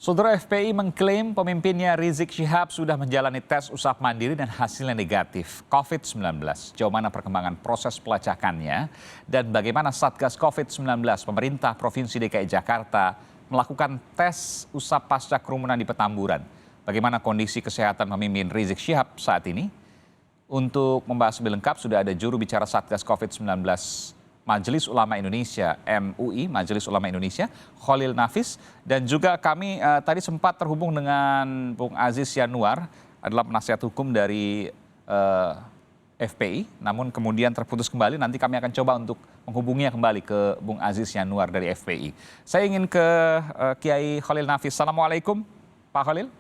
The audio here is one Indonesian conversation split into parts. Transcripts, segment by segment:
Saudara FPI mengklaim pemimpinnya Rizik Syihab sudah menjalani tes usap mandiri dan hasilnya negatif COVID-19. Sejauh mana perkembangan proses pelacakannya dan bagaimana Satgas COVID-19 pemerintah Provinsi DKI Jakarta melakukan tes usap pasca kerumunan di Petamburan. Bagaimana kondisi kesehatan pemimpin Rizik Syihab saat ini? Untuk membahas lebih lengkap sudah ada juru bicara Satgas COVID-19 Majelis Ulama Indonesia MUI, Majelis Ulama Indonesia, Khalil Nafis, dan juga kami tadi sempat terhubung dengan Bung Aziz Yanuar, adalah penasihat hukum dari FPI, namun kemudian terputus kembali. Nanti kami akan coba untuk menghubunginya kembali ke Bung Aziz Yanuar dari FPI. Saya ingin ke Kiai Khalil Nafis. Assalamualaikum, Pak Khalil.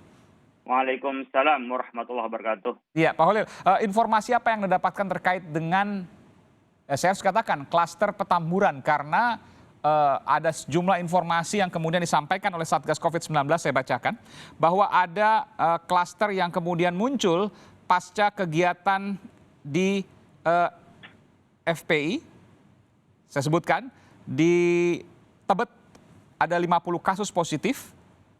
Waalaikumsalam warahmatullahi wabarakatuh. Iya, Pak Khalil, informasi apa yang Anda dapatkan terkait dengan saya harus katakan klaster Petamburan karena ada sejumlah informasi yang kemudian disampaikan oleh Satgas COVID-19, saya bacakan, bahwa ada klaster yang kemudian muncul pasca kegiatan di FPI, saya sebutkan, di Tebet ada 50 kasus positif,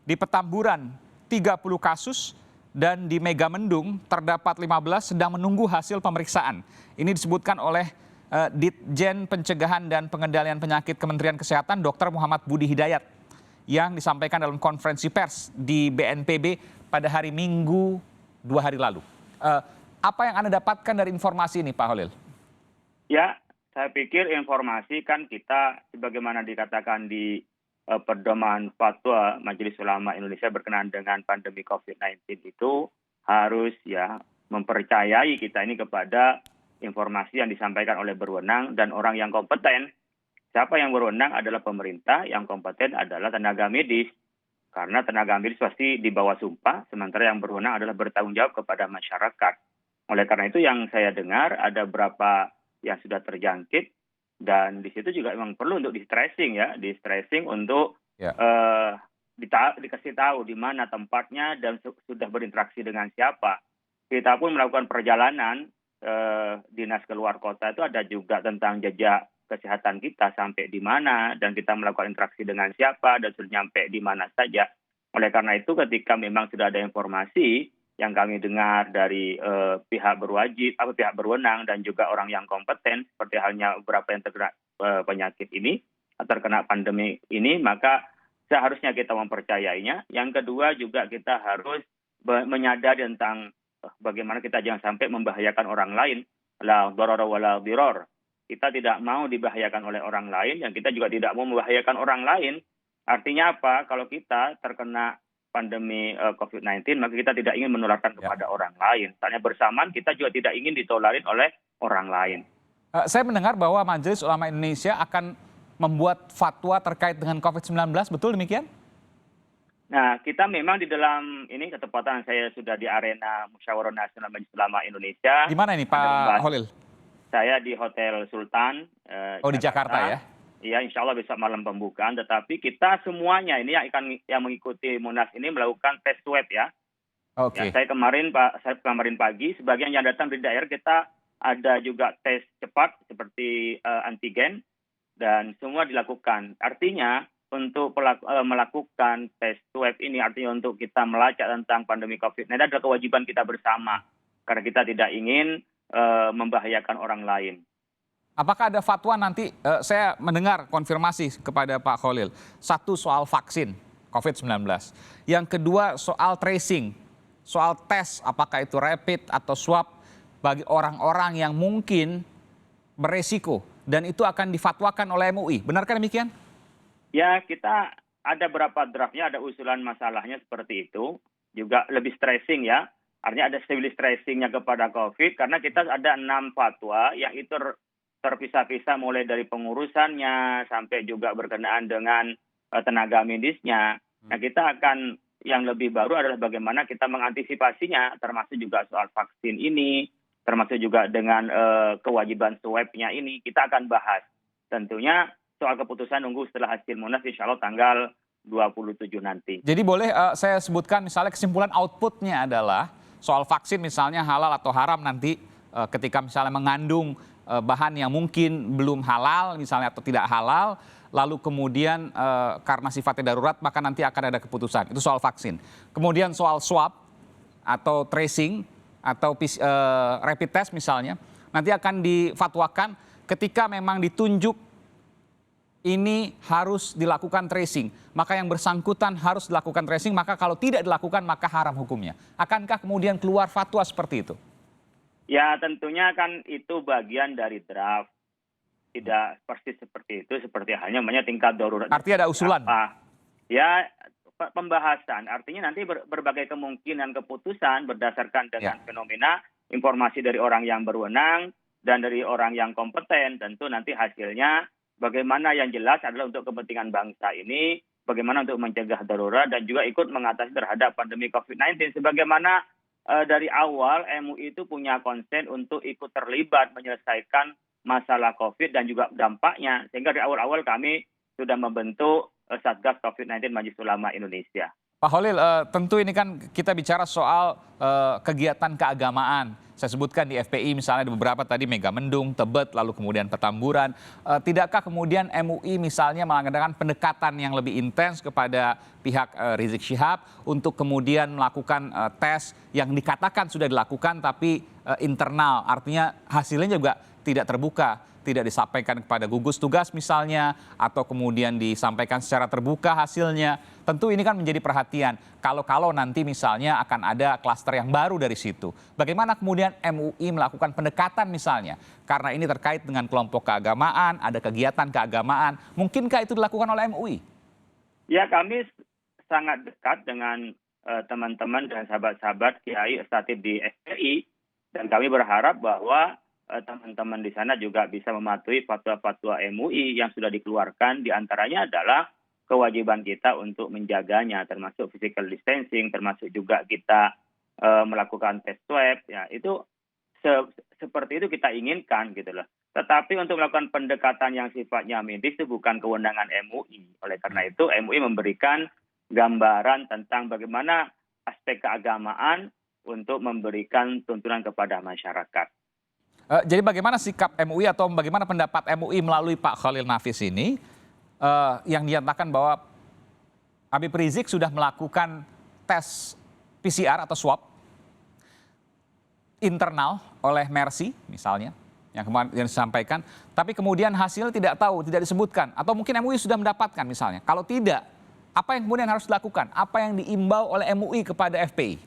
di Petamburan 30 kasus, dan di Megamendung terdapat 15 sedang menunggu hasil pemeriksaan. Ini disebutkan oleh Ditjen Pencegahan dan Pengendalian Penyakit Kementerian Kesehatan Dr. Muhammad Budi Hidayat yang disampaikan dalam konferensi pers di BNPB pada hari Minggu 2 hari lalu. Apa yang Anda dapatkan dari informasi ini, Pak Khalil? Ya, saya pikir informasi kan kita sebagaimana dikatakan di pedoman fatwa Majelis Ulama Indonesia berkenaan dengan pandemi COVID-19 itu harus ya mempercayai kita ini kepada informasi yang disampaikan oleh berwenang dan orang yang kompeten. Siapa yang berwenang adalah pemerintah, yang kompeten adalah tenaga medis. Karena tenaga medis pasti di bawah sumpah, sementara yang berwenang adalah bertanggung jawab kepada masyarakat. Oleh karena itu yang saya dengar ada beberapa yang sudah terjangkit, dan di situ juga memang perlu untuk di-stressing ya, di-stressing untuk dikasih tahu di mana tempatnya dan sudah berinteraksi dengan siapa. Kita pun melakukan perjalanan dinas keluar kota itu ada juga tentang jejak kesehatan kita sampai di mana dan kita melakukan interaksi dengan siapa dan sudah nyampe di mana saja. Oleh karena itu ketika memang sudah ada informasi yang kami dengar dari pihak berwajib, pihak berwenang dan juga orang yang kompeten seperti halnya beberapa yang terkena penyakit ini, terkena pandemi ini, maka seharusnya kita mempercayainya. Yang kedua juga kita harus menyadari tentang bagaimana kita jangan sampai membahayakan orang lain. La darara wala dirar. Kita tidak mau dibahayakan oleh orang lain, dan kita juga tidak mau membahayakan orang lain. Artinya apa? Kalau kita terkena pandemi COVID-19, maka kita tidak ingin menularkan kepada orang lain. Misalnya bersamaan, kita juga tidak ingin ditularin oleh orang lain. Saya mendengar bahwa Majelis Ulama Indonesia akan membuat fatwa terkait dengan COVID-19, betul demikian? Nah, kita memang di dalam ini ketepatan saya sudah di arena Musyawarah Nasional Majelis Ulama Indonesia. Di mana ini Pak Khalil? Saya di Hotel Sultan. Di Jakarta ya? Iya, insya Allah besok malam pembukaan. Tetapi kita semuanya ini yang mengikuti Munas ini melakukan tes swab ya. Oke. Ya, saya kemarin pagi, sebagian yang datang dari daerah kita ada juga tes cepat seperti antigen dan semua dilakukan. Artinya untuk melakukan tes swab ini artinya untuk kita melacak tentang pandemi COVID-19 adalah kewajiban kita bersama. Karena kita tidak ingin membahayakan orang lain. Apakah ada fatwa nanti, saya mendengar konfirmasi kepada Pak Khalil. Satu soal vaksin COVID-19. Yang kedua soal tracing, soal tes apakah itu rapid atau swab bagi orang-orang yang mungkin beresiko. Dan itu akan difatwakan oleh MUI. Benarkah demikian? Ya, kita ada beberapa draftnya, ada usulan masalahnya seperti itu. Juga lebih stressing ya. Artinya ada civil stressingnya kepada COVID. Karena kita ada 6 fatwa yang itu terpisah-pisah mulai dari pengurusannya sampai juga berkenaan dengan tenaga medisnya. Nah, kita akan yang lebih baru adalah bagaimana kita mengantisipasinya, termasuk juga soal vaksin ini, termasuk juga dengan kewajiban swabnya ini. Kita akan bahas. Tentunya soal keputusan nunggu setelah hasil Munas insya Allah tanggal 27 nanti. Jadi boleh saya sebutkan misalnya kesimpulan outputnya adalah soal vaksin misalnya halal atau haram nanti ketika misalnya mengandung bahan yang mungkin belum halal misalnya atau tidak halal, lalu kemudian karena sifatnya darurat maka nanti akan ada keputusan. Itu soal vaksin. Kemudian soal swab atau tracing atau rapid test misalnya, nanti akan difatwakan ketika memang ditunjuk ini harus dilakukan tracing, maka yang bersangkutan harus dilakukan tracing, maka kalau tidak dilakukan maka haram hukumnya. Akankah kemudian keluar fatwa seperti itu? Ya tentunya kan itu bagian dari draft. Tidak persis seperti itu, seperti halnya namanya tingkat darurat. Artinya ada usulan? Ya pembahasan, artinya nanti berbagai kemungkinan keputusan berdasarkan dengan fenomena informasi dari orang yang berwenang dan dari orang yang kompeten. Tentu nanti hasilnya bagaimana yang jelas adalah untuk kepentingan bangsa ini, bagaimana untuk mencegah darurat dan juga ikut mengatasi terhadap pandemi COVID-19. Sebagaimana dari awal MUI itu punya konsen untuk ikut terlibat menyelesaikan masalah COVID dan juga dampaknya. Sehingga dari awal-awal kami sudah membentuk Satgas COVID-19 Majelis Ulama Indonesia. Pak Khalil, tentu ini kan kita bicara soal kegiatan keagamaan. Saya sebutkan di FPI misalnya ada beberapa tadi Megamendung, Tebet, lalu kemudian Petamburan. Tidakkah kemudian MUI misalnya mengadakan pendekatan yang lebih intens kepada pihak Rizik Syihab untuk kemudian melakukan tes yang dikatakan sudah dilakukan tapi internal, artinya hasilnya juga tidak terbuka, tidak disampaikan kepada gugus tugas misalnya, atau kemudian disampaikan secara terbuka hasilnya. Tentu ini kan menjadi perhatian. Kalau nanti misalnya akan ada klaster yang baru dari situ. Bagaimana kemudian MUI melakukan pendekatan misalnya? Karena ini terkait dengan kelompok keagamaan, ada kegiatan keagamaan. Mungkinkah itu dilakukan oleh MUI? Ya kami sangat dekat dengan teman-teman dan sahabat-sahabat Kiai Asatidz di FPI. Dan kami berharap bahwa teman-teman di sana juga bisa mematuhi fatwa-fatwa MUI yang sudah dikeluarkan. Di antaranya adalah kewajiban kita untuk menjaganya, termasuk physical distancing, termasuk juga kita melakukan tes swab. Ya, itu seperti itu kita inginkan gitu loh. Tetapi untuk melakukan pendekatan yang sifatnya medis itu bukan kewenangan MUI. Oleh karena itu MUI memberikan gambaran tentang bagaimana aspek keagamaan untuk memberikan tuntunan kepada masyarakat. Jadi bagaimana sikap MUI atau bagaimana pendapat MUI melalui Pak Khalil Nafis ini yang dinyatakan bahwa Habib Rizik sudah melakukan tes PCR atau swab internal oleh Mercy misalnya yang kemarin yang disampaikan, tapi kemudian hasil tidak tahu, tidak disebutkan, atau mungkin MUI sudah mendapatkan misalnya. Kalau tidak, apa yang kemudian harus dilakukan? Apa yang diimbau oleh MUI kepada FPI?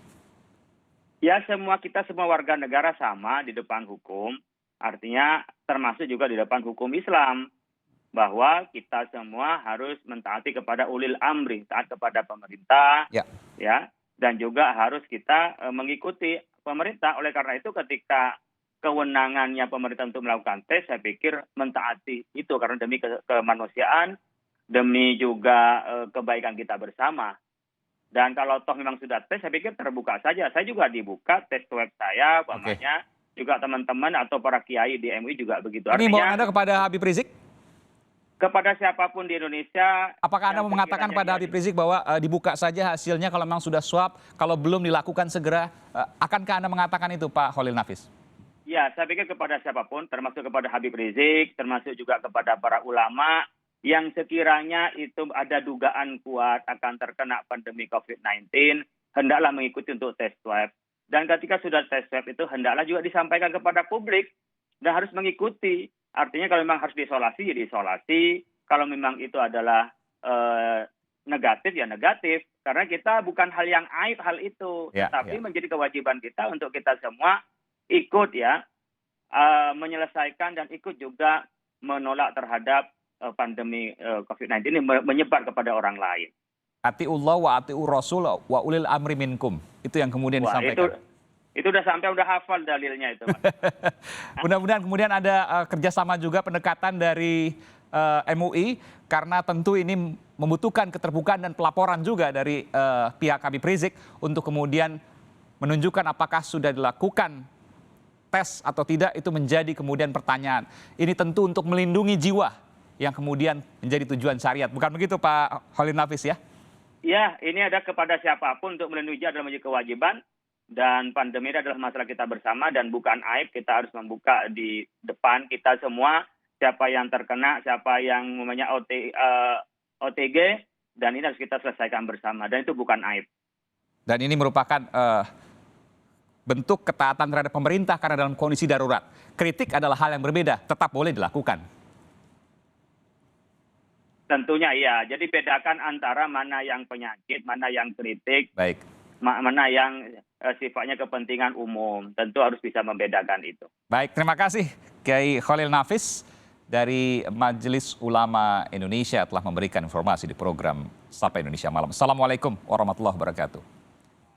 Ya kita semua warga negara sama di depan hukum, artinya termasuk juga di depan hukum Islam. Bahwa kita semua harus mentaati kepada ulil amri, taat kepada pemerintah, ya, dan juga harus kita mengikuti pemerintah. Oleh karena itu ketika kewenangannya pemerintah untuk melakukan tes, saya pikir mentaati itu karena demi kemanusiaan, demi juga kebaikan kita bersama. Dan kalau toh memang sudah tes, saya pikir terbuka saja. Saya juga dibuka tes web saya, umpamanya juga teman-teman atau para kiai di MUI juga begitu. Ini mau Anda kepada Habib Rizik? Kepada siapapun di Indonesia. Apakah Anda mengatakan pada Habib Rizik bahwa dibuka saja hasilnya kalau memang sudah swab, kalau belum dilakukan segera, akankah Anda mengatakan itu Pak Khalil Nafis? Ya, saya pikir kepada siapapun, termasuk kepada Habib Rizik, termasuk juga kepada para ulama, yang sekiranya itu ada dugaan kuat akan terkena pandemi COVID-19, hendaklah mengikuti untuk tes swab. Dan ketika sudah tes swab itu hendaklah juga disampaikan kepada publik dan harus mengikuti. Artinya kalau memang harus diisolasi, ya diisolasi. Kalau memang itu adalah negatif, ya negatif. Karena kita bukan hal yang aib hal itu. Tapi menjadi kewajiban kita untuk kita semua ikut ya, menyelesaikan dan ikut juga menolak terhadap pandemi COVID-19 ini menyebar kepada orang lain. Atiullah wa atiur rasul wa ulil amri minkum. Itu yang kemudian disampaikan. Itu udah hafal dalilnya itu. Mudah-mudahan kemudian ada kerjasama juga pendekatan dari MUI karena tentu ini membutuhkan keterbukaan dan pelaporan juga dari pihak Habib Rizik untuk kemudian menunjukkan apakah sudah dilakukan tes atau tidak, itu menjadi kemudian pertanyaan. Ini tentu untuk melindungi jiwa yang kemudian menjadi tujuan syariat. Bukan begitu Pak Khalil Nafis ya? Ya, ini ada kepada siapapun untuk melindungi jiwa adalah menjadi kewajiban. dan pandemi ini adalah masalah kita bersama dan bukan aib. Kita harus membuka di depan kita semua siapa yang terkena, siapa yang namanya OTG, dan ini harus kita selesaikan bersama dan itu bukan aib. Dan ini merupakan bentuk ketaatan terhadap pemerintah karena dalam kondisi darurat. Kritik adalah hal yang berbeda, tetap boleh dilakukan. Tentunya iya. Jadi bedakan antara mana yang penyakit, mana yang kritik, Baik. mana yang sifatnya kepentingan umum. Tentu harus bisa membedakan itu. Baik, terima kasih Kiai Khalil Nafis dari Majelis Ulama Indonesia telah memberikan informasi di program Sapa Indonesia Malam. Assalamualaikum warahmatullahi wabarakatuh.